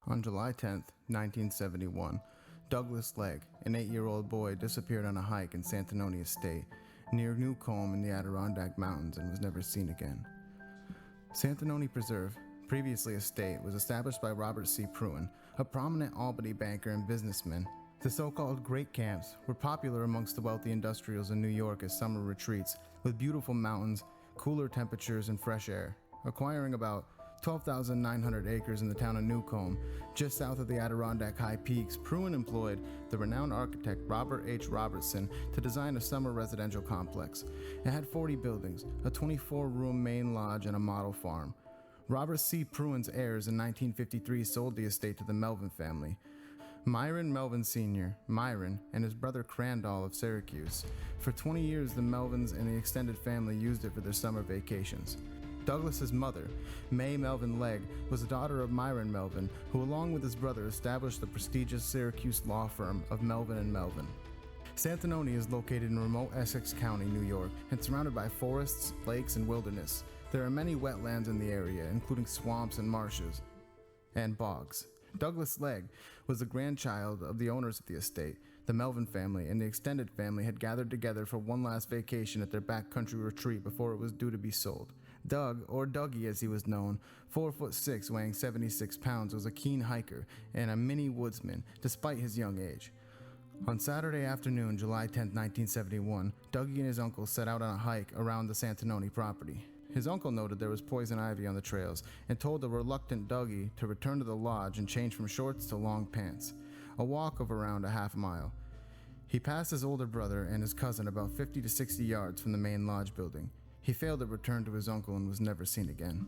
On July 10, 1971, Douglas Legg, an 8-year-old boy, disappeared on a hike in Santanoni Estate, near Newcomb in the Adirondack Mountains, and was never seen again. Santanoni Preserve, previously a state, was established by Robert C. Pruin, a prominent Albany banker and businessman. The so-called Great Camps were popular amongst the wealthy industrials in New York as summer retreats, with beautiful mountains, cooler temperatures, and fresh air. Acquiring about 12,900 acres in the town of Newcomb, just south of the Adirondack High Peaks, Pruin employed the renowned architect Robert H. Robertson to design a summer residential complex. It had 40 buildings, a 24-room main lodge, and a model farm. Robert C. Pruin's heirs in 1953 sold the estate to the Melvin family. Myron Melvin Sr., Myron, and his brother Crandall of Syracuse. For 20 years, the Melvins and the extended family used it for their summer vacations. Douglas's mother, May Melvin Legg, was the daughter of Myron Melvin, who along with his brother established the prestigious Syracuse law firm of Melvin & Melvin. Santanoni is located in remote Essex County, New York, and surrounded by forests, lakes, and wilderness. There are many wetlands in the area, including swamps and marshes, and bogs. Douglas Legg was the grandchild of the owners of the estate. The Melvin family and the extended family had gathered together for one last vacation at their backcountry retreat before it was due to be sold. Doug, or Dougie as he was known, 4'6", weighing 76 pounds, was a keen hiker and a mini woodsman, despite his young age. On Saturday afternoon, July 10, 1971, Dougie and his uncle set out on a hike around the Santanoni property. His uncle noted there was poison ivy on the trails and told the reluctant Dougie to return to the lodge and change from shorts to long pants, a walk of around a half mile. He passed his older brother and his cousin about 50 to 60 yards from the main lodge building. He failed to return to his uncle and was never seen again.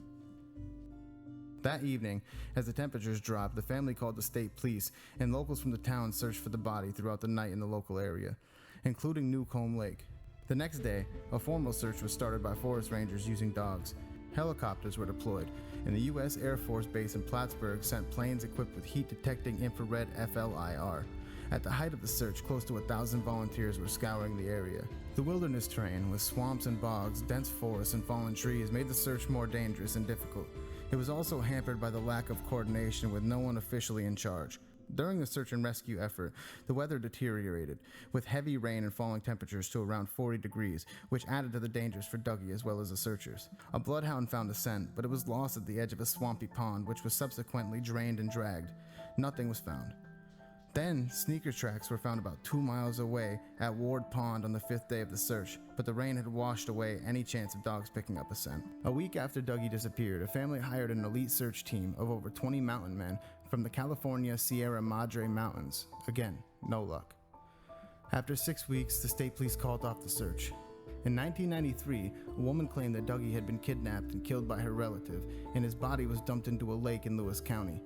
That evening, as the temperatures dropped, the family called the state police, and locals from the town searched for the body throughout the night in the local area, including Newcomb Lake. The next day, a formal search was started by forest rangers using dogs. Helicopters were deployed, and the U.S. Air Force Base in Plattsburgh sent planes equipped with heat-detecting infrared FLIR. At the height of the search, close to 1,000 volunteers were scouring the area. The wilderness terrain, with swamps and bogs, dense forests, and fallen trees, made the search more dangerous and difficult. It was also hampered by the lack of coordination with no one officially in charge. During the search and rescue effort, the weather deteriorated, with heavy rain and falling temperatures to around 40 degrees, which added to the dangers for Dougie as well as the searchers. A bloodhound found a scent, but it was lost at the edge of a swampy pond, which was subsequently drained and dragged. Nothing was found. Then, sneaker tracks were found about 2 miles away at Ward Pond on the 5th day of the search, but the rain had washed away any chance of dogs picking up a scent. A week after Dougie disappeared, a family hired an elite search team of over 20 mountain men from the California Sierra Madre Mountains. Again, no luck. After 6 weeks, the state police called off the search. In 1993, a woman claimed that Dougie had been kidnapped and killed by her relative, and his body was dumped into a lake in Lewis County.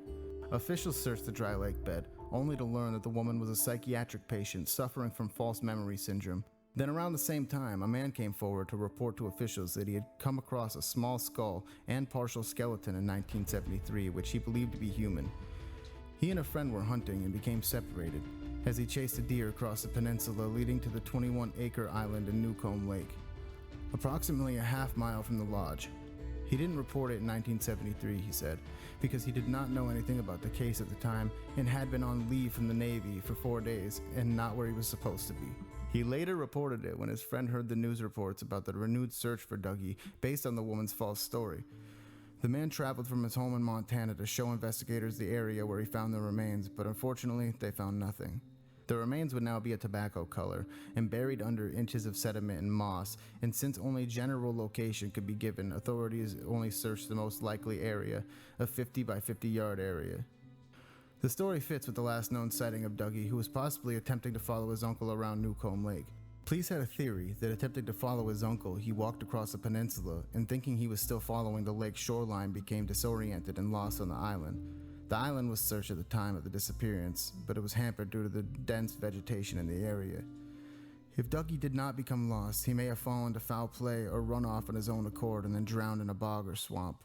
Officials searched the dry lake bed, only to learn that the woman was a psychiatric patient suffering from false memory syndrome. Then around the same time, a man came forward to report to officials that he had come across a small skull and partial skeleton in 1973, which he believed to be human. He and a friend were hunting and became separated as he chased a deer across the peninsula leading to the 21-acre island in Newcomb Lake, approximately a half mile from the lodge. He didn't report it in 1973, he said, because he did not know anything about the case at the time and had been on leave from the Navy for 4 days and not where he was supposed to be. He later reported it when his friend heard the news reports about the renewed search for Dougie based on the woman's false story. The man traveled from his home in Montana to show investigators the area where he found the remains, but unfortunately, they found nothing. The remains would now be a tobacco color and buried under inches of sediment and moss, and since only general location could be given, authorities only searched the most likely area, a 50 by 50 yard area. The story fits with the last known sighting of Dougie, who was possibly attempting to follow his uncle around Newcomb Lake. Police had a theory that attempting to follow his uncle, he walked across the peninsula, and thinking he was still following the lake shoreline became disoriented and lost on the island. The island was searched at the time of the disappearance, but it was hampered due to the dense vegetation in the area. If Dougie did not become lost, he may have fallen to foul play or run off on his own accord and then drowned in a bog or swamp.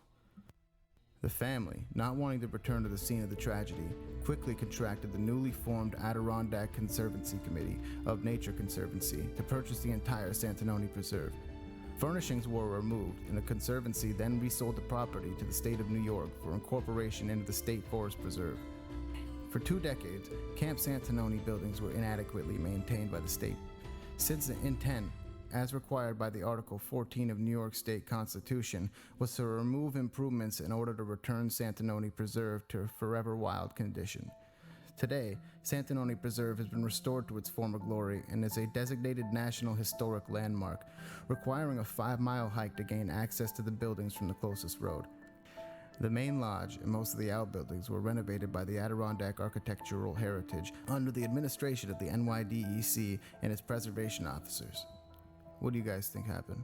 The family, not wanting to return to the scene of the tragedy, quickly contracted the newly formed Adirondack Conservancy Committee of Nature Conservancy to purchase the entire Santanoni Preserve. Furnishings were removed, and the Conservancy then resold the property to the state of New York for incorporation into the State Forest Preserve. For 2 decades, Camp Santanoni buildings were inadequately maintained by the state. Since the intent, as required by the Article 14 of New York State Constitution, was to remove improvements in order to return Santanoni Preserve to a forever wild condition. Today, Santanoni Preserve has been restored to its former glory and is a designated National Historic Landmark, requiring a 5-mile hike to gain access to the buildings from the closest road. The main lodge and most of the outbuildings were renovated by the Adirondack Architectural Heritage under the administration of the NYDEC and its preservation officers. What do you guys think happened?